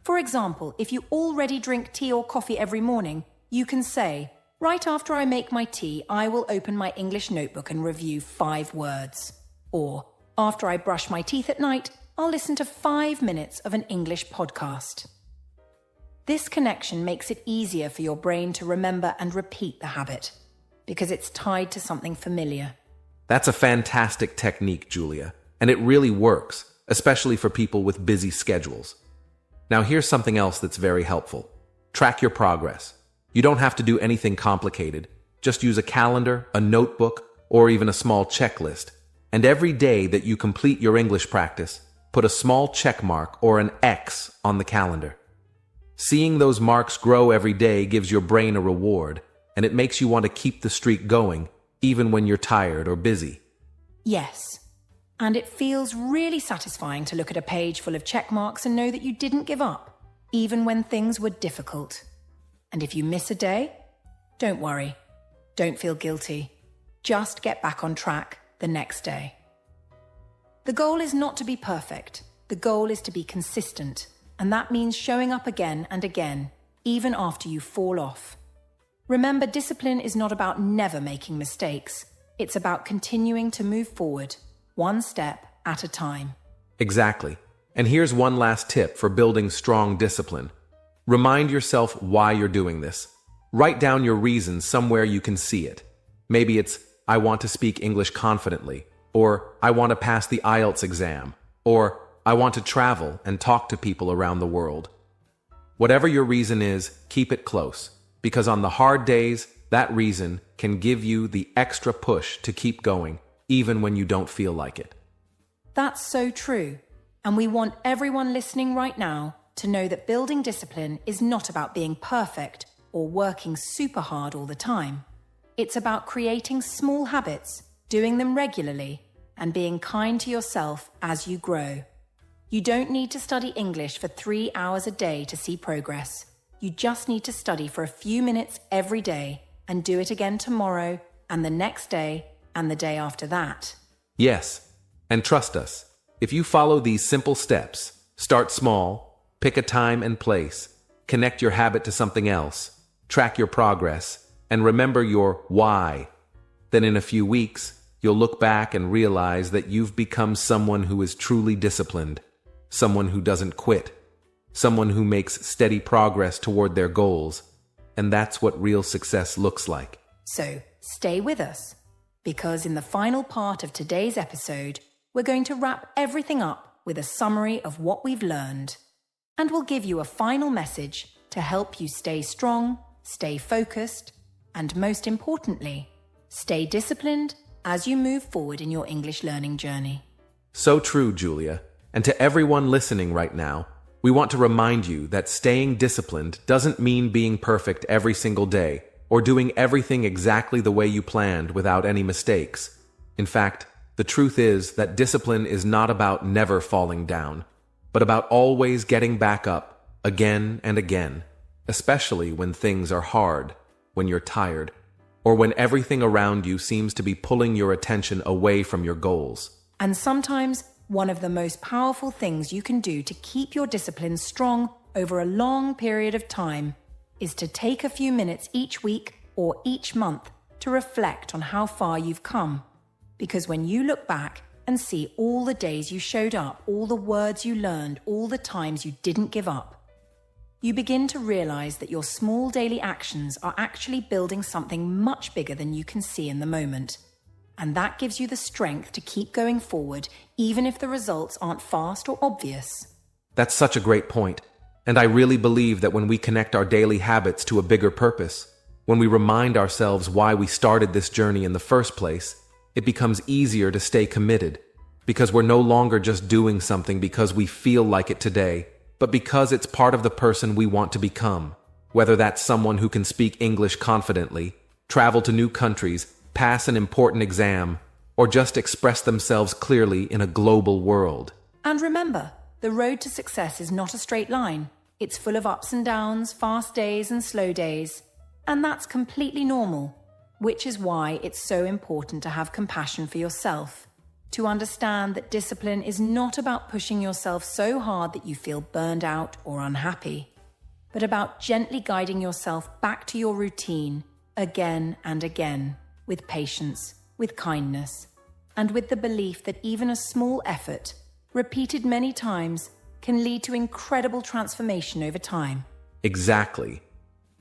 For example, if you already drink tea or coffee every morning, you can say, right after I make my tea, I will open my English notebook and review 5 words. Or, after I brush my teeth at night, I'll listen to 5 minutes of an English podcast. This connection makes it easier for your brain to remember and repeat the habit, because it's tied to something familiar. That's a fantastic technique, Julia, and it really works, especially for people with busy schedules. Now here's something else that's very helpful. Track your progress. You don't have to do anything complicated. Just use a calendar, a notebook, or even a small checklist. And every day that you complete your English practice, put a small check mark or an X on the calendar. Seeing those marks grow every day gives your brain a reward, and it makes you want to keep the streak going, even when you're tired or busy. Yes. And it feels really satisfying to look at a page full of check marks and know that you didn't give up, even when things were difficult. And if you miss a day, don't worry. Don't feel guilty. Just get back on track the next day. The goal is not to be perfect. The goal is to be consistent, and that means showing up again and again, even after you fall off. Remember, discipline is not about never making mistakes. It's about continuing to move forward, one step at a time. Exactly. And here's one last tip for building strong discipline. Remind yourself why you're doing this. Write down your reasons somewhere you can see it. Maybe it's, I want to speak English confidently, or I want to pass the IELTS exam, or I want to travel and talk to people around the world. Whatever your reason is, keep it close, because on the hard days, that reason can give you the extra push to keep going, even when you don't feel like it. That's so true. And we want everyone listening right now to know that building discipline is not about being perfect or working super hard all the time. It's about creating small habits, doing them regularly, and being kind to yourself as you grow. You don't need to study English for 3 hours a day to see progress. You just need to study for a few minutes every day and do it again tomorrow and the next day and the day after that. Yes, and trust us, if you follow these simple steps, start small, pick a time and place, connect your habit to something else, track your progress, and remember your why, then in a few weeks, you'll look back and realize that you've become someone who is truly disciplined, someone who doesn't quit, someone who makes steady progress toward their goals, and that's what real success looks like. So, stay with us, because in the final part of today's episode, we're going to wrap everything up with a summary of what we've learned, and we'll give you a final message to help you stay strong, stay focused, and most importantly, stay disciplined as you move forward in your English learning journey. So true, Julia. And to everyone listening right now, we want to remind you that staying disciplined doesn't mean being perfect every single day or doing everything exactly the way you planned without any mistakes. In fact, the truth is that discipline is not about never falling down, but about always getting back up again and again, especially when things are hard, when you're tired, or when everything around you seems to be pulling your attention away from your goals. And sometimes, one of the most powerful things you can do to keep your discipline strong over a long period of time is to take a few minutes each week or each month to reflect on how far you've come. Because when you look back and see all the days you showed up, all the words you learned, all the times you didn't give up, you begin to realize that your small daily actions are actually building something much bigger than you can see in the moment. And that gives you the strength to keep going forward, even if the results aren't fast or obvious. That's such a great point. And I really believe that when we connect our daily habits to a bigger purpose, when we remind ourselves why we started this journey in the first place, it becomes easier to stay committed, because we're no longer just doing something because we feel like it today, but because it's part of the person we want to become. Whether that's someone who can speak English confidently, travel to new countries, pass an important exam, or just express themselves clearly in a global world. And remember, the road to success is not a straight line. It's full of ups and downs, fast days and slow days. And that's completely normal, which is why it's so important to have compassion for yourself, to understand that discipline is not about pushing yourself so hard that you feel burned out or unhappy, but about gently guiding yourself back to your routine again and again, with patience, with kindness, and with the belief that even a small effort, repeated many times, can lead to incredible transformation over time. Exactly.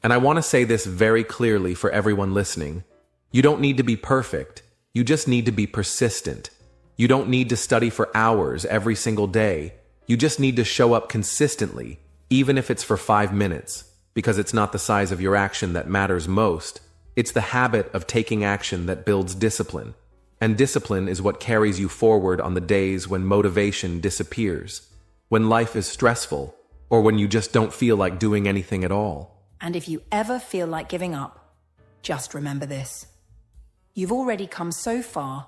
And I want to say this very clearly for everyone listening. You don't need to be perfect. You just need to be persistent. You don't need to study for hours every single day. You just need to show up consistently, even if it's for 5 minutes, because it's not the size of your action that matters most. It's the habit of taking action that builds discipline. And discipline is what carries you forward on the days when motivation disappears, when life is stressful, or when you just don't feel like doing anything at all. And if you ever feel like giving up, just remember this. You've already come so far.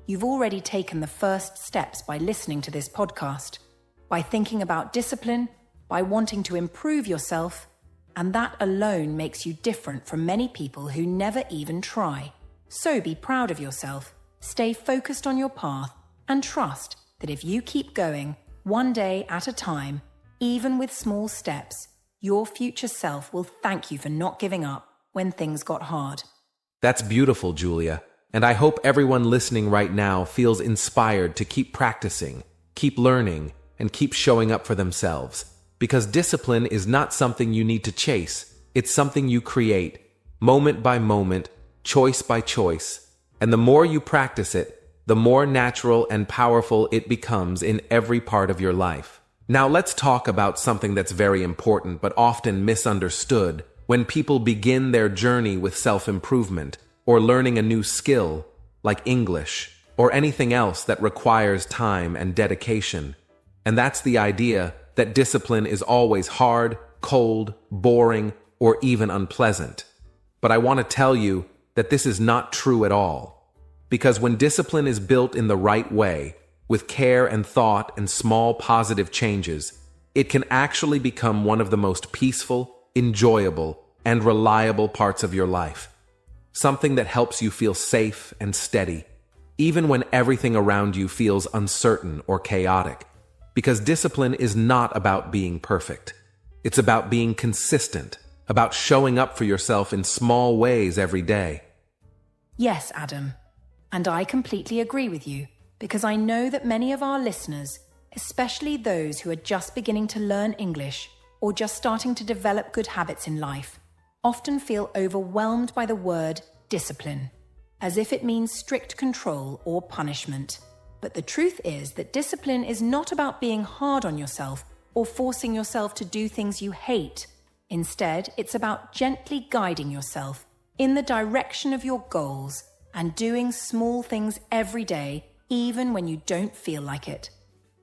You've already taken the first steps by listening to this podcast, by thinking about discipline, by wanting to improve yourself, and that alone makes you different from many people who never even try. So be proud of yourself, stay focused on your path, and trust that if you keep going, one day at a time, even with small steps, your future self will thank you for not giving up when things got hard. That's beautiful, Julia. And I hope everyone listening right now feels inspired to keep practicing, keep learning, and keep showing up for themselves. Because discipline is not something you need to chase. It's something you create, moment by moment, choice by choice. And the more you practice it, the more natural and powerful it becomes in every part of your life. Now let's talk about something that's very important but often misunderstood when people begin their journey with self-improvement or learning a new skill, like English, or anything else that requires time and dedication. And that's the idea that discipline is always hard, cold, boring, or even unpleasant. But I want to tell you that this is not true at all. Because when discipline is built in the right way, with care and thought and small positive changes, it can actually become one of the most peaceful, enjoyable, and reliable parts of your life. Something that helps you feel safe and steady, even when everything around you feels uncertain or chaotic. Because discipline is not about being perfect. It's about being consistent, about showing up for yourself in small ways every day. Yes, Adam. And I completely agree with you, because I know that many of our listeners, especially those who are just beginning to learn English or just starting to develop good habits in life, often feel overwhelmed by the word discipline, as if it means strict control or punishment. But the truth is that discipline is not about being hard on yourself or forcing yourself to do things you hate. Instead, it's about gently guiding yourself in the direction of your goals and doing small things every day, even when you don't feel like it.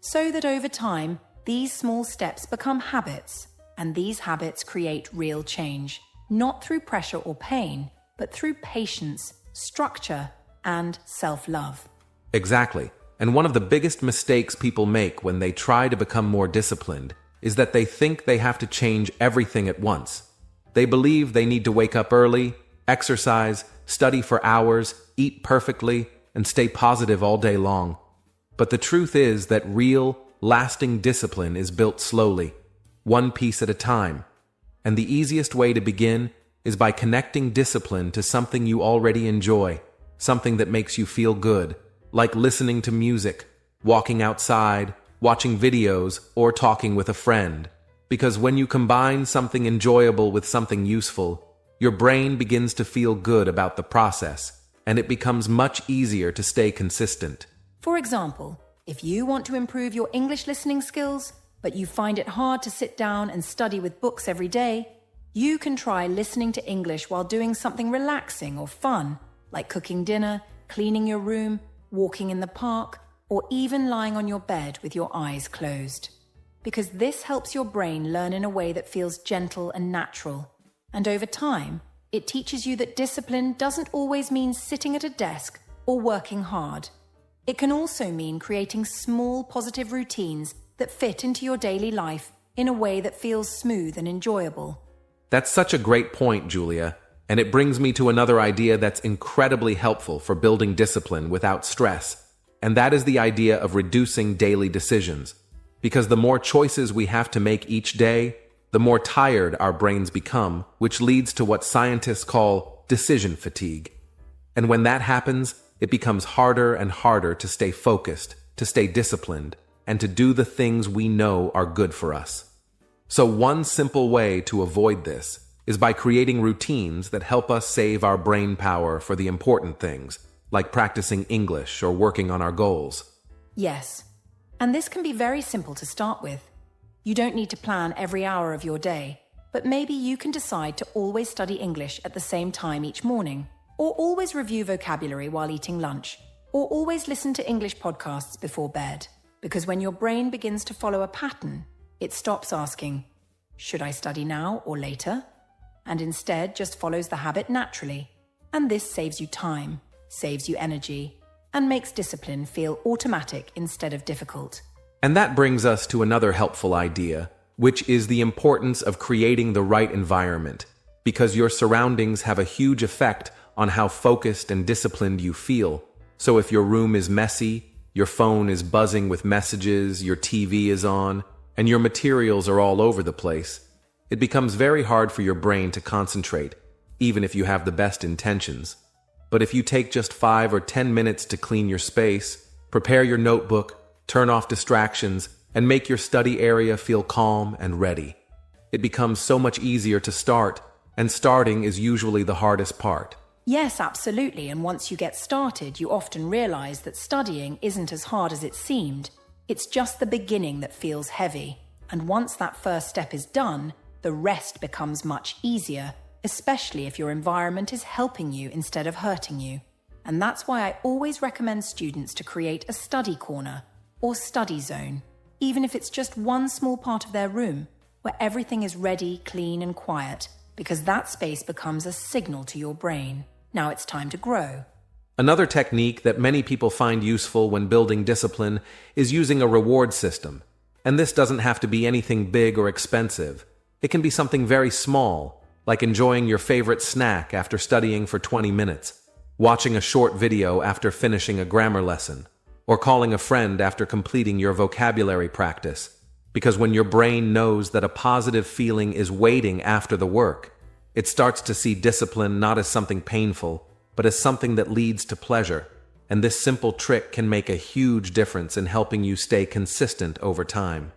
So that over time, these small steps become habits, and these habits create real change, not through pressure or pain, but through patience, structure, and self-love. Exactly. And one of the biggest mistakes people make when they try to become more disciplined is that they think they have to change everything at once. They believe they need to wake up early, exercise, study for hours, eat perfectly, and stay positive all day long. But the truth is that real, lasting discipline is built slowly, one piece at a time. And the easiest way to begin is by connecting discipline to something you already enjoy, something that makes you feel good, like listening to music, walking outside, watching videos, or talking with a friend. Because when you combine something enjoyable with something useful, your brain begins to feel good about the process, and it becomes much easier to stay consistent. For example, if you want to improve your English listening skills, but you find it hard to sit down and study with books every day, you can try listening to English while doing something relaxing or fun, like cooking dinner, cleaning your room, walking in the park, or even lying on your bed with your eyes closed. Because this helps your brain learn in a way that feels gentle and natural. And over time, it teaches you that discipline doesn't always mean sitting at a desk or working hard. It can also mean creating small positive routines that fit into your daily life in a way that feels smooth and enjoyable. That's such a great point, Julia, and it brings me to another idea that's incredibly helpful for building discipline without stress, and that is the idea of reducing daily decisions. Because the more choices we have to make each day, the more tired our brains become, which leads to what scientists call decision fatigue. And when that happens, it becomes harder and harder to stay focused, to stay disciplined, and to do the things we know are good for us. So one simple way to avoid this is by creating routines that help us save our brain power for the important things, like practicing English or working on our goals. Yes, and this can be very simple to start with. You don't need to plan every hour of your day, but maybe you can decide to always study English at the same time each morning, or always review vocabulary while eating lunch, or always listen to English podcasts before bed. Because when your brain begins to follow a pattern, it stops asking, should I study now or later? And instead just follows the habit naturally. And this saves you time, saves you energy, and makes discipline feel automatic instead of difficult. And that brings us to another helpful idea, which is the importance of creating the right environment, because your surroundings have a huge effect on how focused and disciplined you feel. So if your room is messy, your phone is buzzing with messages, your TV is on, and your materials are all over the place, it becomes very hard for your brain to concentrate, even if you have the best intentions. But if you take just 5 or 10 minutes to clean your space, prepare your notebook, turn off distractions, and make your study area feel calm and ready, it becomes so much easier to start, and starting is usually the hardest part. Yes, absolutely. And once you get started, you often realize that studying isn't as hard as it seemed. It's just the beginning that feels heavy. And once that first step is done, the rest becomes much easier, especially if your environment is helping you instead of hurting you. And that's why I always recommend students to create a study corner or study zone, even if it's just one small part of their room where everything is ready, clean, and quiet, because that space becomes a signal to your brain. Now it's time to grow. Another technique that many people find useful when building discipline is using a reward system. And this doesn't have to be anything big or expensive. It can be something very small, like enjoying your favorite snack after studying for 20 minutes, watching a short video after finishing a grammar lesson, or calling a friend after completing your vocabulary practice. Because when your brain knows that a positive feeling is waiting after the work, it starts to see discipline not as something painful, but as something that leads to pleasure. And this simple trick can make a huge difference in helping you stay consistent over time.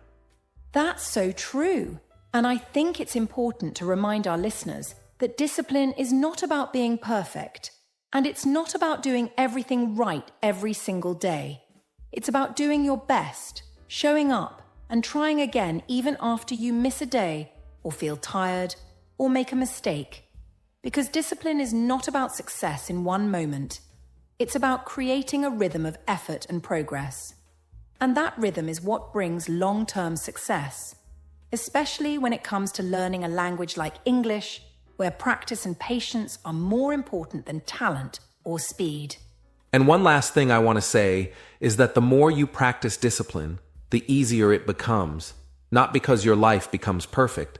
That's so true. And I think it's important to remind our listeners that discipline is not about being perfect. And it's not about doing everything right every single day. It's about doing your best, showing up, and trying again even after you miss a day, or feel tired, or make a mistake. Because discipline is not about success in one moment. It's about creating a rhythm of effort and progress. And that rhythm is what brings long-term success, especially when it comes to learning a language like English, where practice and patience are more important than talent or speed. And one last thing I want to say is that the more you practice discipline, the easier it becomes, not because your life becomes perfect,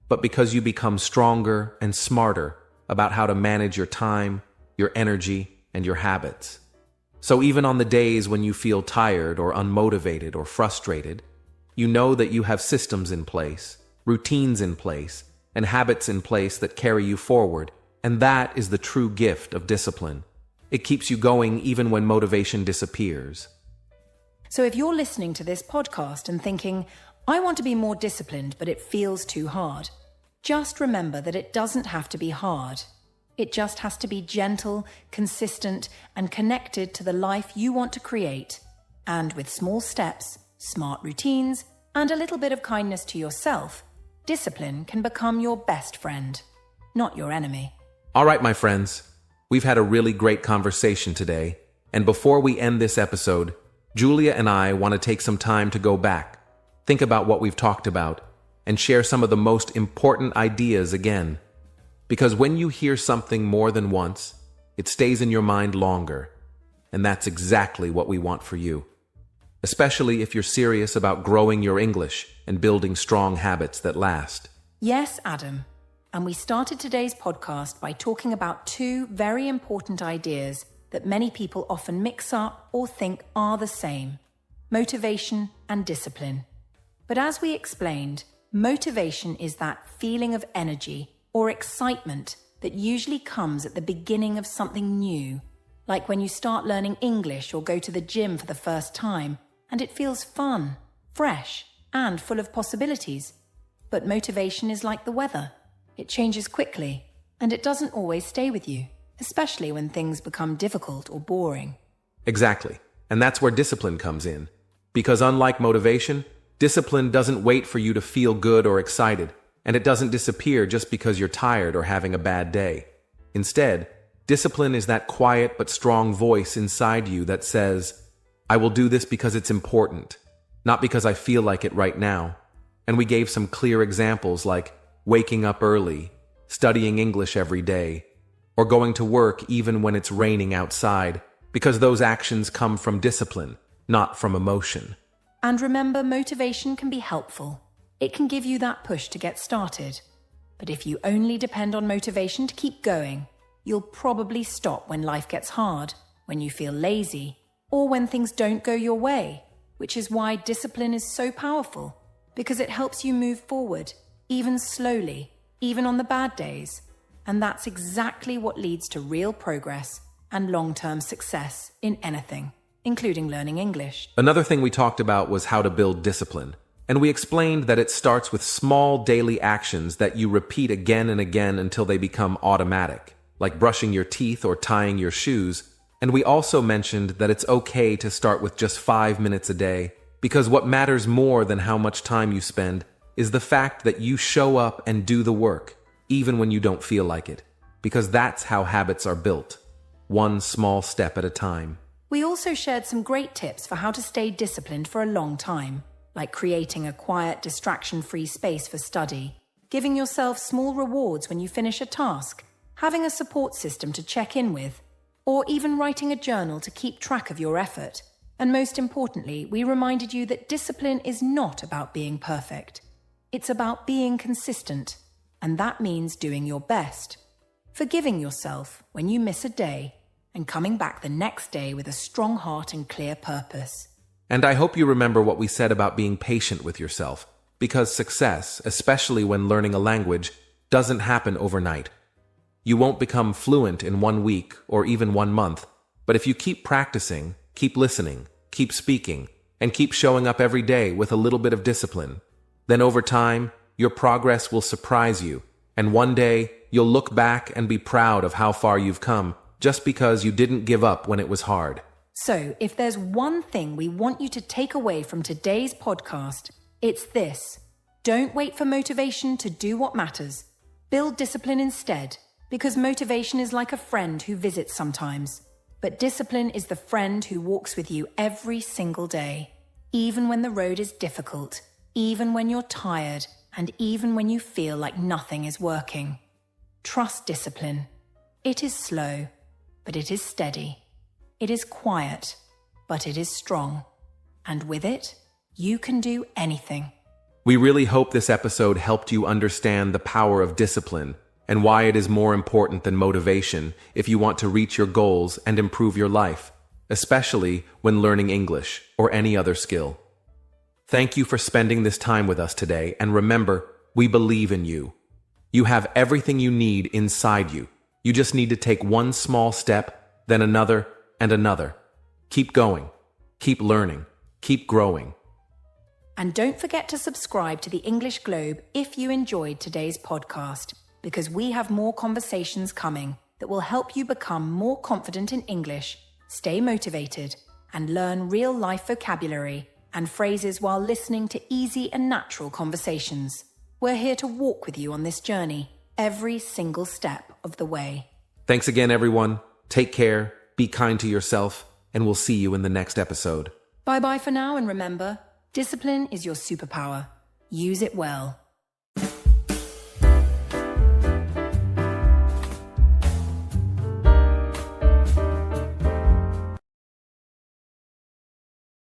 but because you become stronger and smarter about how to manage your time, your energy, and your habits. So even on the days when you feel tired or unmotivated or frustrated, you know that you have systems in place, routines in place, and habits in place that carry you forward, and that is the true gift of discipline. It keeps you going even when motivation disappears. So if you're listening to this podcast and thinking, I want to be more disciplined, but it feels too hard, just remember that it doesn't have to be hard. It just has to be gentle, consistent, and connected to the life you want to create. And with small steps, smart routines, and a little bit of kindness to yourself, discipline can become your best friend, not your enemy. All right, my friends, we've had a really great conversation today. And before we end this episode, Julia and I want to take some time to go back, think about what we've talked about, and share some of the most important ideas again. Because when you hear something more than once, it stays in your mind longer. And that's exactly what we want for you. Especially if you're serious about growing your English and building strong habits that last. Yes, Adam. And we started today's podcast by talking about two very important ideas that many people often mix up or think are the same: motivation and discipline. But as we explained, motivation is that feeling of energy or excitement that usually comes at the beginning of something new, like when you start learning English or go to the gym for the first time, and it feels fun, fresh, and full of possibilities. But motivation is like the weather. It changes quickly, and it doesn't always stay with you, especially when things become difficult or boring. Exactly. And that's where discipline comes in. Because unlike motivation, discipline doesn't wait for you to feel good or excited, and it doesn't disappear just because you're tired or having a bad day. Instead, discipline is that quiet but strong voice inside you that says, I will do this because it's important, not because I feel like it right now. And we gave some clear examples like waking up early, studying English every day, or going to work even when it's raining outside, because those actions come from discipline, not from emotion. And remember, motivation can be helpful. It can give you that push to get started. But if you only depend on motivation to keep going, you'll probably stop when life gets hard, when you feel lazy, or when things don't go your way, which is why discipline is so powerful, because it helps you move forward, even slowly, even on the bad days. And that's exactly what leads to real progress and long-term success in anything, including learning English. Another thing we talked about was how to build discipline. And we explained that it starts with small daily actions that you repeat again and again until they become automatic, like brushing your teeth or tying your shoes. And we also mentioned that it's okay to start with just 5 minutes a day, because what matters more than how much time you spend is the fact that you show up and do the work, even when you don't feel like it, because that's how habits are built, one small step at a time. We also shared some great tips for how to stay disciplined for a long time, like creating a quiet, distraction-free space for study, giving yourself small rewards when you finish a task, having a support system to check in with, or even writing a journal to keep track of your effort. And most importantly, we reminded you that discipline is not about being perfect. It's about being consistent, and that means doing your best, forgiving yourself when you miss a day, and coming back the next day with a strong heart and clear purpose. And I hope you remember what we said about being patient with yourself, because success, especially when learning a language, doesn't happen overnight. You won't become fluent in 1 week or even 1 month, but if you keep practicing, keep listening, keep speaking, and keep showing up every day with a little bit of discipline, then over time, your progress will surprise you, and one day, you'll look back and be proud of how far you've come, just because you didn't give up when it was hard. So, if there's one thing we want you to take away from today's podcast, it's this. Don't wait for motivation to do what matters. Build discipline instead, because motivation is like a friend who visits sometimes. But discipline is the friend who walks with you every single day, even when the road is difficult, even when you're tired, and even when you feel like nothing is working. Trust discipline. It is slow, but it is steady. It is quiet, but it is strong. And with it, you can do anything. We really hope this episode helped you understand the power of discipline and why it is more important than motivation if you want to reach your goals and improve your life, especially when learning English or any other skill. Thank you for spending this time with us today, and remember, we believe in you. You have everything you need inside you. You just need to take one small step, then another, and another. Keep going, keep learning, keep growing. And don't forget to subscribe to the English Globe if you enjoyed today's podcast, because we have more conversations coming that will help you become more confident in English, stay motivated, and learn real-life vocabulary and phrases while listening to easy and natural conversations. We're here to walk with you on this journey, every single step of the way. Thanks again, everyone. Take care, be kind to yourself, and we'll see you in the next episode. Bye-bye for now, and remember, discipline is your superpower. Use it well.